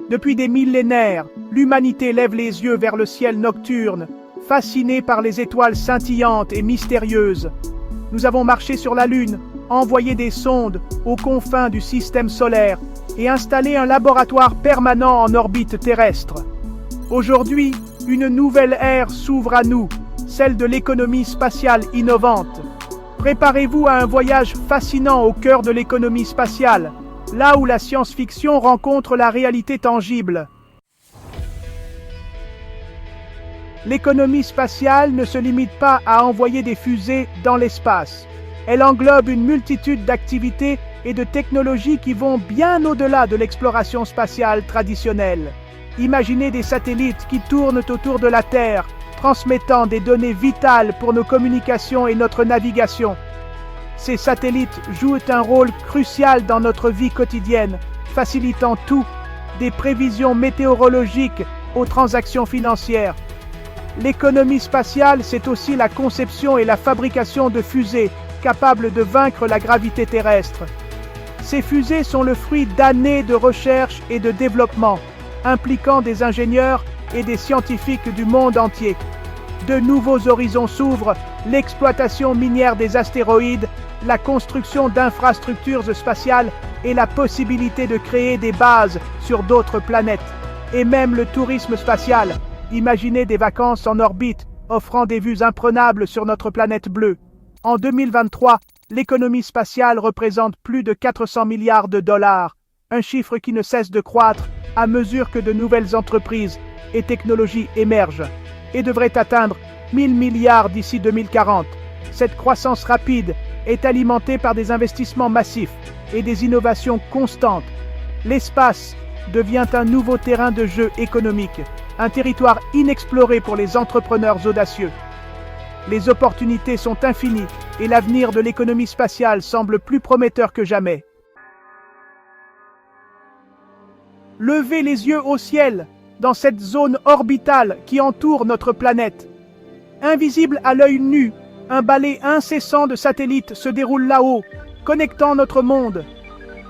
Depuis des millénaires, l'humanité lève les yeux vers le ciel nocturne, fascinée par les étoiles scintillantes et mystérieuses. Nous avons marché sur la Lune, envoyé des sondes aux confins du système solaire et installé un laboratoire permanent en orbite terrestre. Aujourd'hui, une nouvelle ère s'ouvre à nous, celle de l'économie spatiale innovante. Préparez-vous à un voyage fascinant au cœur de l'économie spatiale, là où la science-fiction rencontre la réalité tangible. L'économie spatiale ne se limite pas à envoyer des fusées dans l'espace. Elle englobe une multitude d'activités et de technologies qui vont bien au-delà de l'exploration spatiale traditionnelle. Imaginez des satellites qui tournent autour de la Terre, transmettant des données vitales pour nos communications et notre navigation. Ces satellites jouent un rôle crucial dans notre vie quotidienne, facilitant tout, des prévisions météorologiques aux transactions financières. L'économie spatiale, c'est aussi la conception et la fabrication de fusées capables de vaincre la gravité terrestre. Ces fusées sont le fruit d'années de recherche et de développement, impliquant des ingénieurs et des scientifiques du monde entier. De nouveaux horizons s'ouvrent, l'exploitation minière des astéroïdes, la construction d'infrastructures spatiales et la possibilité de créer des bases sur d'autres planètes. Et même le tourisme spatial. Imaginez des vacances en orbite, offrant des vues imprenables sur notre planète bleue. En 2023, l'économie spatiale représente plus de 400 milliards de dollars, un chiffre qui ne cesse de croître à mesure que de nouvelles entreprises et technologies émergent, et devrait atteindre 1000 milliards d'ici 2040. Cette croissance rapide est alimentée par des investissements massifs et des innovations constantes. L'espace devient un nouveau terrain de jeu économique, un territoire inexploré pour les entrepreneurs audacieux. Les opportunités sont infinies et l'avenir de l'économie spatiale semble plus prometteur que jamais. Levez les yeux au ciel, dans cette zone orbitale qui entoure notre planète. Invisible à l'œil nu, un balai incessant de satellites se déroule là-haut, connectant notre monde.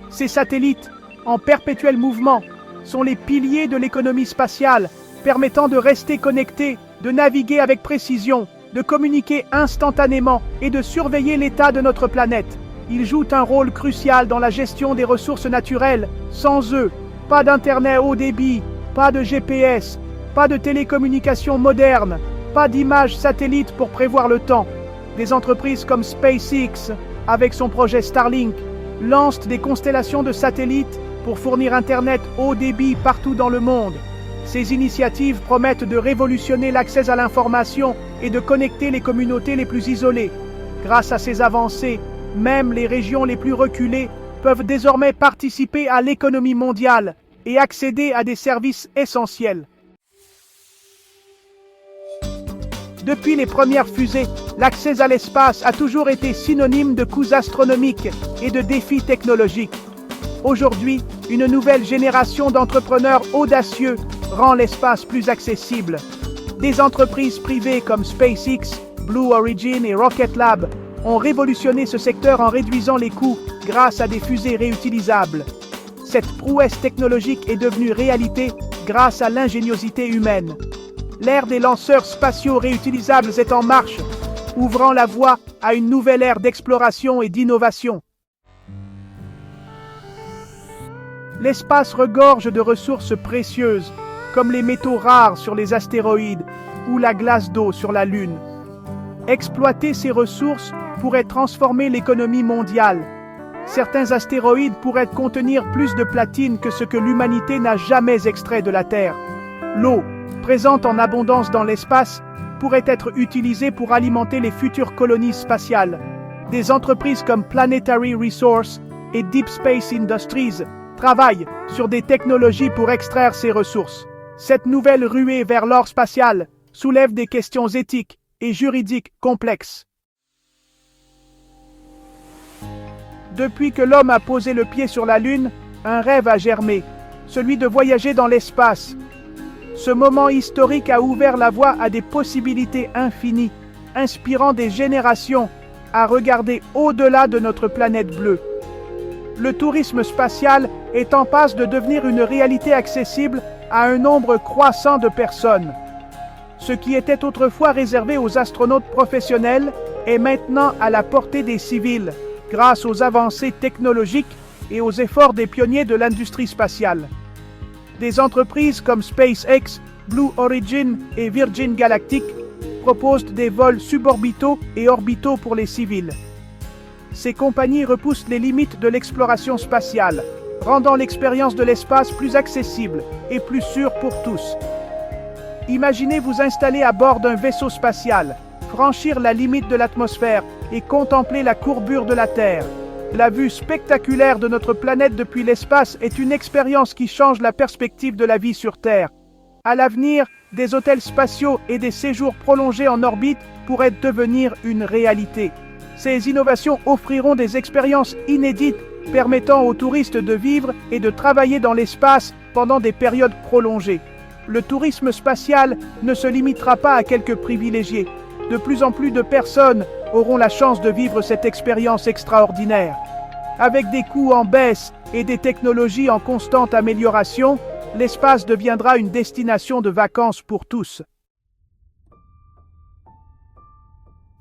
Ces satellites, en perpétuel mouvement, sont les piliers de l'économie spatiale, permettant de rester connectés, de naviguer avec précision, de communiquer instantanément et de surveiller l'état de notre planète. Ils jouent un rôle crucial dans la gestion des ressources naturelles. Sans eux, pas d'internet haut débit, pas de GPS, pas de télécommunications modernes, pas d'images satellites pour prévoir le temps. Des entreprises comme SpaceX, avec son projet Starlink, lancent des constellations de satellites pour fournir Internet haut débit partout dans le monde. Ces initiatives promettent de révolutionner l'accès à l'information et de connecter les communautés les plus isolées. Grâce à ces avancées, même les régions les plus reculées peuvent désormais participer à l'économie mondiale et accéder à des services essentiels. Depuis les premières fusées, l'accès à l'espace a toujours été synonyme de coûts astronomiques et de défis technologiques. Aujourd'hui, une nouvelle génération d'entrepreneurs audacieux rend l'espace plus accessible. Des entreprises privées comme SpaceX, Blue Origin et Rocket Lab ont révolutionné ce secteur en réduisant les coûts grâce à des fusées réutilisables. Cette prouesse technologique est devenue réalité grâce à l'ingéniosité humaine. L'ère des lanceurs spatiaux réutilisables est en marche, ouvrant la voie à une nouvelle ère d'exploration et d'innovation. L'espace regorge de ressources précieuses, comme les métaux rares sur les astéroïdes ou la glace d'eau sur la Lune. Exploiter ces ressources pourrait transformer l'économie mondiale. Certains astéroïdes pourraient contenir plus de platine que ce que l'humanité n'a jamais extrait de la Terre. L'eau, présente en abondance dans l'espace, pourrait être utilisée pour alimenter les futures colonies spatiales. Des entreprises comme Planetary Resources et Deep Space Industries travaillent sur des technologies pour extraire ces ressources. Cette nouvelle ruée vers l'or spatial soulève des questions éthiques et juridiques complexes. Depuis que l'homme a posé le pied sur la Lune, un rêve a germé, celui de voyager dans l'espace. Ce moment historique a ouvert la voie à des possibilités infinies, inspirant des générations à regarder au-delà de notre planète bleue. Le tourisme spatial est en passe de devenir une réalité accessible à un nombre croissant de personnes. Ce qui était autrefois réservé aux astronautes professionnels est maintenant à la portée des civils, grâce aux avancées technologiques et aux efforts des pionniers de l'industrie spatiale. Des entreprises comme SpaceX, Blue Origin et Virgin Galactic proposent des vols suborbitaux et orbitaux pour les civils. Ces compagnies repoussent les limites de l'exploration spatiale, rendant l'expérience de l'espace plus accessible et plus sûre pour tous. Imaginez vous installer à bord d'un vaisseau spatial, franchir la limite de l'atmosphère et contempler la courbure de la Terre. La vue spectaculaire de notre planète depuis l'espace est une expérience qui change la perspective de la vie sur Terre. À l'avenir, des hôtels spatiaux et des séjours prolongés en orbite pourraient devenir une réalité. Ces innovations offriront des expériences inédites permettant aux touristes de vivre et de travailler dans l'espace pendant des périodes prolongées. Le tourisme spatial ne se limitera pas à quelques privilégiés. De plus en plus de personnes auront la chance de vivre cette expérience extraordinaire. Avec des coûts en baisse et des technologies en constante amélioration, l'espace deviendra une destination de vacances pour tous.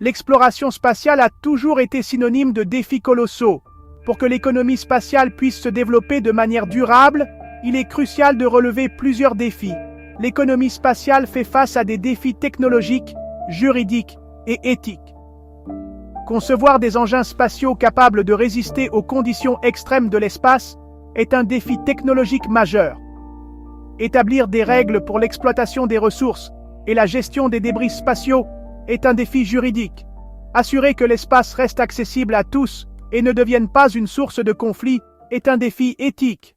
L'exploration spatiale a toujours été synonyme de défis colossaux. Pour que l'économie spatiale puisse se développer de manière durable, il est crucial de relever plusieurs défis. L'économie spatiale fait face à des défis technologiques, juridiques et éthiques. Concevoir des engins spatiaux capables de résister aux conditions extrêmes de l'espace est un défi technologique majeur. Établir des règles pour l'exploitation des ressources et la gestion des débris spatiaux est un défi juridique. Assurer que l'espace reste accessible à tous et ne devienne pas une source de conflit est un défi éthique.